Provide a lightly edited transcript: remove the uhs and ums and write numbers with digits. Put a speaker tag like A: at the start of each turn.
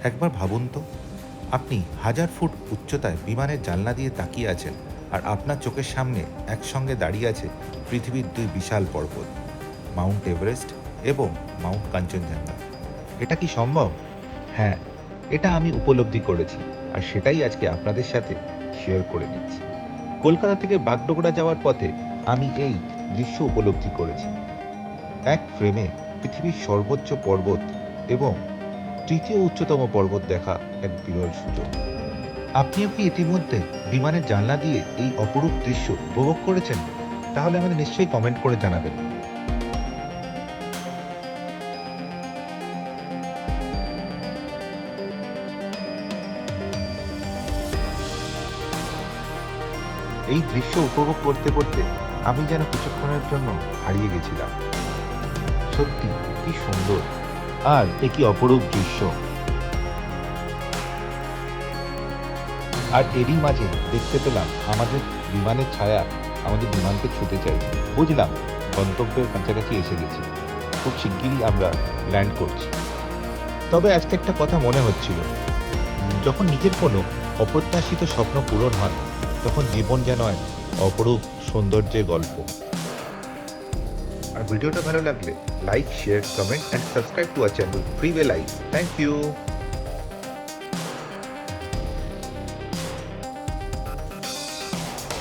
A: একবার ভাবুন তো, আপনি 1000 ফুট উচ্চতায় বিমানের জানলা দিয়ে তাকিয়ে আছেন, আর আপনার চোখের সামনে একসঙ্গে দাঁড়িয়ে আছে পৃথিবীর দুই বিশাল পর্বত, মাউন্ট এভারেস্ট এবং মাউন্ট কাঞ্চনজঙ্ঘা। এটা কি সম্ভব? হ্যাঁ, এটা আমি উপলব্ধি করেছি, আর সেটাই আজকে আপনাদের সাথে শেয়ার করে নিচ্ছি। কলকাতা থেকে বাগডোগরা যাওয়ার পথে আমি এই দৃশ্য উপলব্ধি করেছি। এক ফ্রেমে পৃথিবীর সর্বোচ্চ পর্বত এবং তৃতীয় উচ্চতম পর্বত দেখা এক বিরল সুযোগ। আপনিও কি ইতিমধ্যে বিমানের জানলা দিয়ে এই অপরূপ দৃশ্য উপভোগ করেছেন? তাহলে আমাদের নিশ্চয়ই কমেন্ট করে জানাবেন। এই দৃশ্য উপভোগ করতে করতে আমি যেন কিছুক্ষণের জন্য হারিয়ে গেছিলাম। সত্যি কি সুন্দর, আর এ কি অপরূপ দৃশ্য! আর এরই মাঝে দেখতে পেলাম আমাদের বিমানের ছায়া আমাদের বিমানকে ছুতে চাইছে। বুঝলাম গন্তব্যের কাছাকাছি এসে গেছি, খুব শিগগিরই আমরা ল্যান্ড করছি। তবে আজকে একটা কথা মনে হচ্ছিল, যখন নিজের কোনো অপ্রত্যাশিত স্বপ্ন পূরণ হয়, তখন জীবন যেন এক অপরূপ সৌন্দর্যের গল্প। আর ভিডিওটা ভালো লাগলে like, share, comment and subscribe to our channel free way life. Thank you.